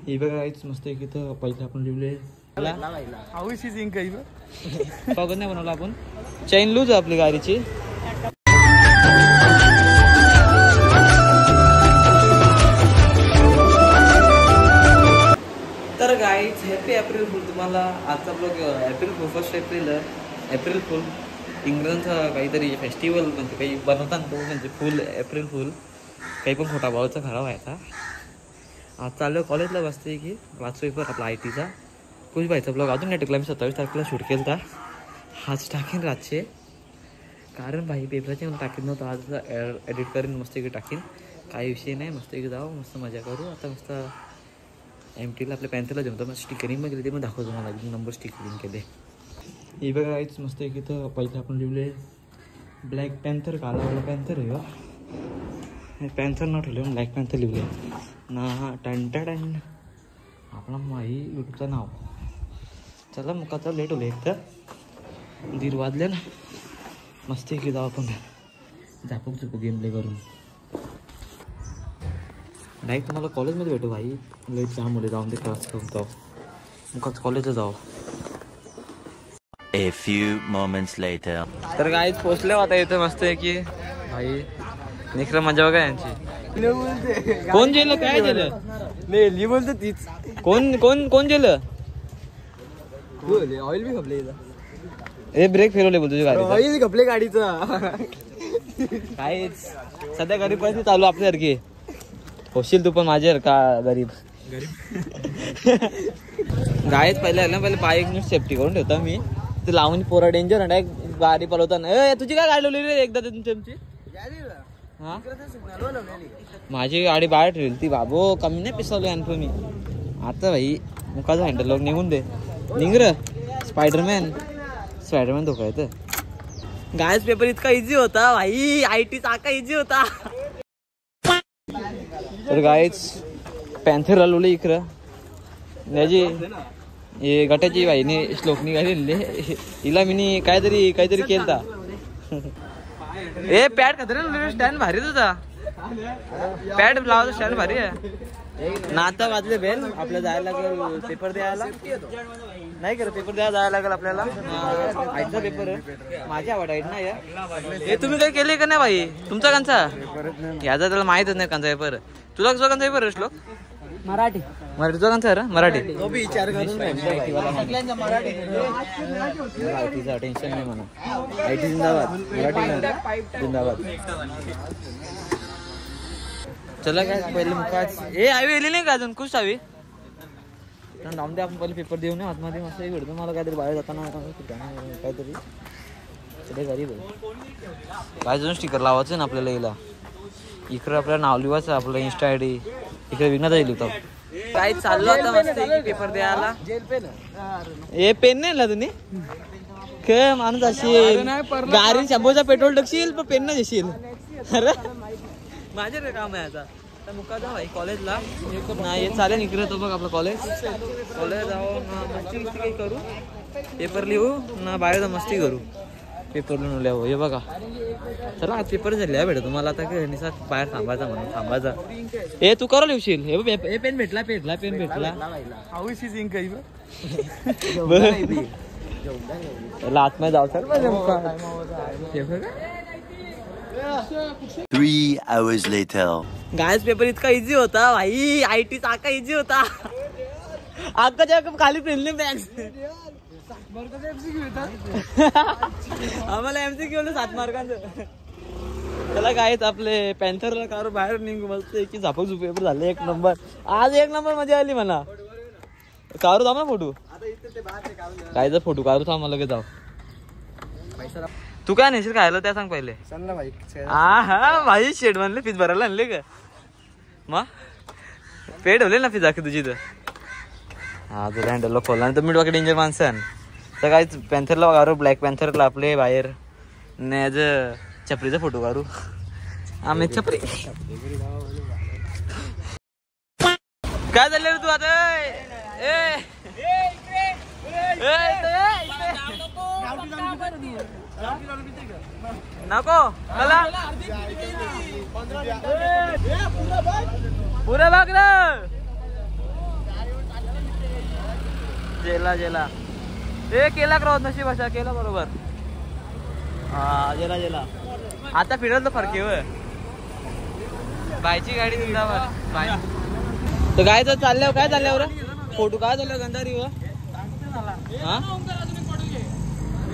हे बघा काहीच मस्त एक इथं पहिले आपण लिहिले पगड नाही बनवलं आपण चैन लूज आपली गाडीची. तर गाईज हॅपी एप्रिल फुल तुम्हाला. आजचा blog April fool 1 April April fool इंग्रजांचा काहीतरी फेस्टिवल म्हणजे काही बनवतात तो म्हणजे फुल एप्रिल फुल काही पण खोटा भावाचा खरा व्हायचा. आज चाललो कॉलेजला बसते की क्लास पेपर आपला आय टीचा कुछ व्हायचा ब्लॉग अजून नाही टिकला. मी 27 तारखेला शूट केला होता. आज टाकीन रातचे कारण भाई पेपराचे मला टाकीन नव्हतं. आज एडिट करीन मस्त की टाकीन काही विषय नाही. मस्त की जाऊ मस्त मजा करू. आता मस्त MTला आपल्या पॅन्थरला जमतं मग स्टिकरिंग पण केली ते मग दाखवतो मला नंबर स्टिकरिंग केले. हे बघा काहीच मस्त एक इथं पहिले आपण लिहिले ब्लॅक पॅन्थर कालावाला पॅन्थर आहे. पॅन्थर न ठेवले ब्लॅक पॅन्थर लिहिले ना टन आपला माही यूट्यूबचं नाव. चला मग आता लेट होले एक तर 1:30 वाजले ना. मस्त की जाऊ आपण झापूक गेम प्ले करून डायरेक्ट तुम्हाला कॉलेजमध्ये भेटू भाई. लेट जाम मुले जाऊन ते क्लास करून जाऊ मग कॉलेजला जाऊ. A few moments later. तर गाईच पोचले आता इथे मस्त आहे की भाई निखर मजा बघा यांची. कोण जेलं काय जेलं नाही बोलतो तीच कोण कोण कोण जेलं ऑइल बी खपले ए ब्रेक फिरवले बोलतो तुझी गाडी ऑइल खपले गाडीचं काहीच सध्या गरीब परिस्थिती चालू आपल्यासारखी होशील तू पण माझ्या का गरीब गायच पहिले बाईक नीट सेफ्टी करून ठेवता मी ते लावून पोरा डेंजर आणि गाडी पळवताना. तुझी काय गाडी लावली रे एकदा तुमची हा माझी गाडी बाहेर ठेवली ती बाबो कमी नाही पिसवली आणतो मी आता भाई मुकाचा हँडल लोक निघून दे निघ र. स्पायडरमॅन धोका येतं. गायच पेपर इतका इझी होता भाई IT चाका इझी होता. तर गायच पॅन्थर लावली इकडं याची हे गटाची बाईने श्लोक निघालेले हिला मी काहीतरी केलता. ए पॅड खातर स्टँड भारी तुझा पॅड लावायचा स्टँड भारी आहे ना. आता वाजले बेल आपल्याला जायला लागेल पेपर द्यायला नाही कर पेपर द्यायला जायला लागेल आपल्याला. आईचा पेपर आहे माझी आवड आहे ना हे तुम्ही काही केले का नाही भाई तुमचा कांचा याचा त्याला माहितच नाही कांचा पेपर. तुला कसं कांचा पेपर श्लोक मराठी तुझा कांचा आहे मराठी आयटीचा टेन्शन नाही म्हणा. IT जिंदाबाद मराठी जिंदाबाद. चला काय पहिले मुकाच ए आवी आली नाही का अजून खुश हवी जाऊन दे आपण पहिले पेपर देऊ नये आतमध्ये मस्त भेटतो मला काहीतरी बाहेर जाताना काहीतरी सगळे गरीब आहे काय जण स्टिकर लावायचं ना आपल्याला याला. इकडं आपल्याला नाव लिवायचं आपलं इंस्टा ID इकडे विघ्नाचा लिहितो काय चाललो आता मस्त पेपर द्यायला. ए पेन नाही ना तुम्ही काय माणूस असेल गाडी 100चा पेट्रोल टाकशील पण पेन नाही देशील. अरे माझे रे काम आहे आता मुका जा भाई कॉलेजला नाही चालेल इकडे तो बघ आपलं कॉलेज जाऊ ना मस्ती काही करू पेपर लिहू ना बाहेर जा मस्ती करू पेपर लिहून लिहावं. हे बघा चला आज पेपर झाले भेटतो तुम्हाला आता काय निसा बाहेर थांबायचा म्हणून थांबायचा. हे तू करा लिहशील हे पेन भेटला आतमध्ये जाऊ सर. 3 hours later. गायच पेपर इतका इझी होता भाई IT चाका इझी होता. आकाच्या खाली पेनले बॅग आम्हाला MCQ 7 मार्कांचं. त्याला कायच आपले पॅन्थरला कार बाहेर निघू मस्त की झापक झुप पेपर झाले 1 नंबर. आज 1 नंबर मजा आली मला. कारू थांब ना फोटो कायचा फोटो कारू थांब मला लगेच जाऊ. तू काय नेशील खायला त्या सांग पहिले. हा भाई शेड म्हणले फीज भरायला आणले का मग पेड होले ना फीज आखी तुझी तर. हा तुला हँडल खोलला तर मीठ वाकडे डेंजर माणसं तर काय पॅन्थरला काढू ब्लॅक पॅन्थरला आपले बाहेर नेज छपरीचा फोटो काढू आम्ही छपरी. काय झालं रे तू आता नको मला पुरे भाग जेला जेला ते केला क्रॉस नशीब अशा केला बरोबर. हा जेला जेला आता फिरल तर फरक आहे बायची गाडी जिंदाबाद बाय. तर काय तर चालल्यावर काय चालल्यावर फोटो काय चाललं गंधारी व हा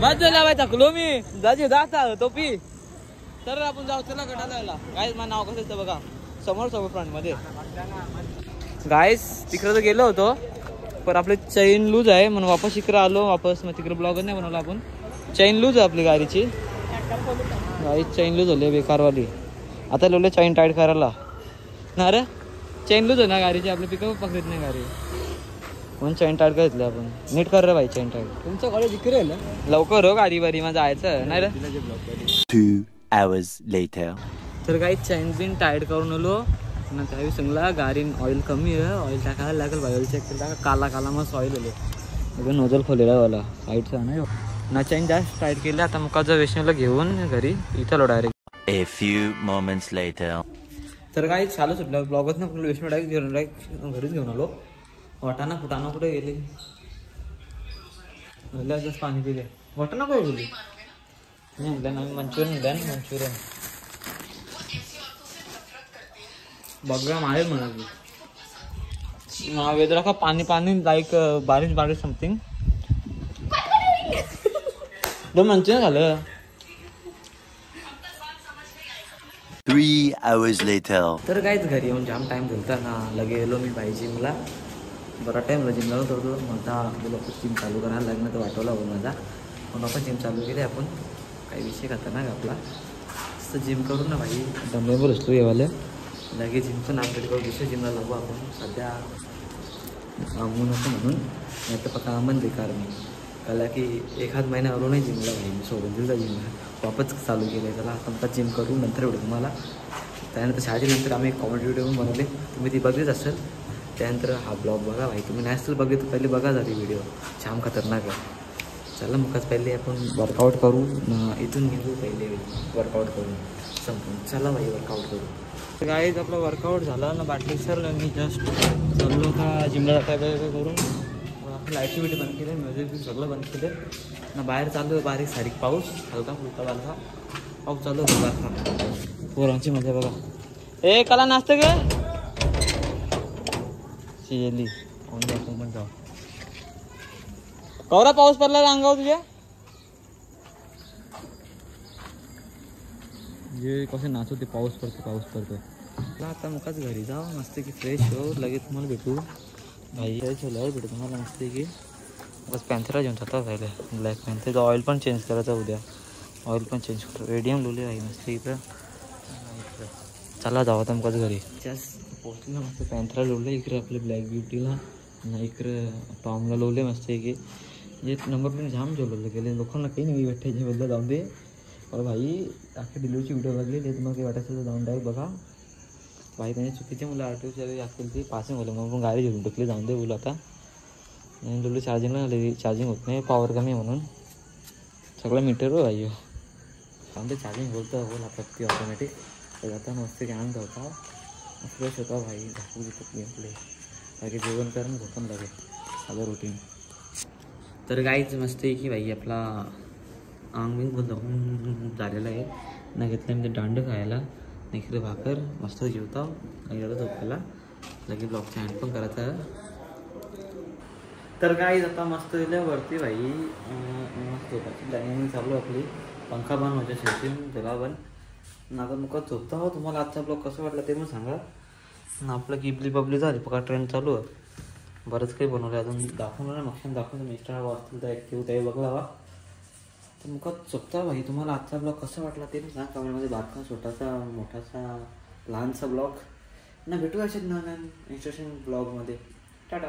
बस झाला बाय थकलो मी जायचे जाता टोपी. तर आपण जाऊ चला गटाला काय माझं नाव कसं बघा समोर फ्रंट मध्ये गाईस. तिकडे तर गेलो होतो पण आपले चैन लूज आहे म्हणून वापस इकडे आलो वापस. मग तिकडे ब्लॉगच नाही बनवला आपण. चैन लूज आहे आपली गाडीची. गाडी चैन लूज झाली बेकारवाली. आता लोले चैन टाईट करायला ना रे. चैन लूज आहे ना गाडीची आपली पिकअप पकडत नाही गाडी म्हणून चैन टाईट घेतली आपण. नीट कर रे भाई चैन टाईट. तुमचं कॉलेज इकडे आहे ना लवकर हो गाडी बारी माझं जायचं नाही रे. 2 hours later. तर काही चैन बिन टाईट करून आलो ना. त्यावेळी सांगला गाडी ऑइल कमी आहे ऑइल टाकायला लागेल भाई. ऑइल चेक केला काला काला मस्त ऑइल आले नोजल खोलेला वाला साईडचा नाही ना. चैन जास्त टाईट केली. आता मग जर वैष्णवला घेऊन घरी इथं आलो direct. A few moments later. तर काही चालू सुटलं ब्लॉगच ना वैष्णव डायरेक्ट घरीच घेऊन आलो. वाटाणा फुटाणा कुठे गेले जस्ट पाणी पिले. वाटाणा कुठे गेली नाही मंचुरियन बघा मारेल म्हणाली. वेदर का पाणी पाणी लाईक बारिश समथिंग. दोन मंचुरियन झालं. 3 hours later. तर काहीच घरी येऊन जाम टाइम झालता ना. लगे गेलो मी बाई जिमला. बरा टाईम जिमला होतो मग आता बोला जिम चालू करायला लागणं तर वाटवला हो माझा. मग आपण जिम चालू केली आपण. काही विषय खतरनाक आपला असं जिम करू ना भाई दमले बोलतो येवाले. लगे जिमचं नाव कधी करू दुसऱ्या जिमला लागू आपण. सध्या आमू नको म्हणून नाही तर पक्का आमन बेकार मी कला की एखाद महिन्यावरून नाही जिमला भाई मी सोडून दिलं जिमला वापस चालू केलं आहे. त्याला आता जिम करू नंतर एवढं तुम्हाला. त्यानंतर शाळेनंतर आम्ही एक कॉमेडी व्हिडिओ पण बनवले तुम्ही ती बघलीच असेल. त्यानंतर हा ब्लॉग बघा भाई तुम्ही नॅशनल बघले तर पहिले बघा झाली व्हिडिओ छान खतरनाक आहे. चला मगच पहिले आपण वर्कआउट करू इथून निघू पहिले वर्कआउट करून संपून. चला भाई वर्कआउट करू. गाईज आपला वर्कआउट झाला ना बाटली सर मी जस्ट चाललो का जिमला जाता करून आपलं ॲक्टिव्हिटी बंद केले म्युझिक सगळं बंद केलं ना. बाहेर चालू आहे बारीक सारीक पाऊस हलका फुलका बालका पाऊस चालू आहे बारका. पोरांची मजा बघा. ए कला नाचतं गे शिजेली आपण पण जाऊ. कवरा पाऊस पडला अंगावर तुझ्या जे कसे नाचवते पाऊस पडतो. आता मुकाच घरी जाऊ मस्त की फ्रेश हो लगेच तुम्हाला भेटू भाई. फ्रेश होल्यावर भेटू तुम्हाला मस्त की. बस पॅन्थरा घेऊन जाता पहिले ब्लॅक पॅन्थरचं ऑइल पण चेंज करायचं उद्या. ऑइल पण चेंज करतो रेडियम लोले भाई मस्त इथं. चला जाऊ आता मुकाच घरी. जास्त पोचली ना मस्त पॅन्थरा लोले इकडे आपले ब्लॅक ब्युटीला ना इकडे टॉमला लोले मस्त की. जे नंबर प्लेट जाम जोडले गेले लोकांना काही नाही भेटायचे बदलं जाऊन दे. और भाई अख्खी डिलिव्हरीची व्हिडिओ बघली ते तुम्हाला काही वाटायचं तर जाऊन डायरेक्ट बघा भाई. त्यांनी चुकीचे मुलं आरटीओचे असतील ते पासिंग होलं म्हणून गाडी घेऊन टाकली जाऊन दे बोलू आता. आणि डोली चार्जिंगला आली चार्जिंग होत नाही पॉवर कमी म्हणून सगळं मीटर हो भाई जाऊन दे. चार्जिंग बोलतं बोल आपलं ती ऑटोमॅटिक तर आता मस्त आनंद होता फ्रेश होता भाई. दाखवू देतो गेम प्ले बाकी जेवण करून झोपून लागेल साधं रुटीन. तर गाईच मस्त आहे की भाई आपला अंग बिंग धुवून झालेला आहे ना. घेतलं मी ते दांड खायला इकडे भाकर मस्त जेवता गेला झोपायला लगे ब्लॉगचा हँड पण करायचा. तर गाईज आता मस्त वरती भाई मस्त झोपायची प्लॅनिंग चालू आपली. पंखा बंद व्हायच्या शेवटी त्याला पण ना. आता मग झोपता हो. तुम्हाला आजचा ब्लॉग कसं वाटला ते पण सांगा ना. आपलं गिबली बबली झाली पका ट्रेंड चालू आहे. बरंच काही बनवलं अजून दाखवलं ना मग दाखवलं मिस्टर वाचतील तर ॲक्टिव्ह त्याही बघला हवा. तर मग चुकता भाई तुम्हाला आजचा ब्लॉग कसा वाटला ते पण सांगा कमेंटमध्ये. बारका छोटासा मोठासा लहानसा ब्लॉग ना भेटू असेल ना इंटरेस्टिंग ब्लॉगमध्ये. टाटा.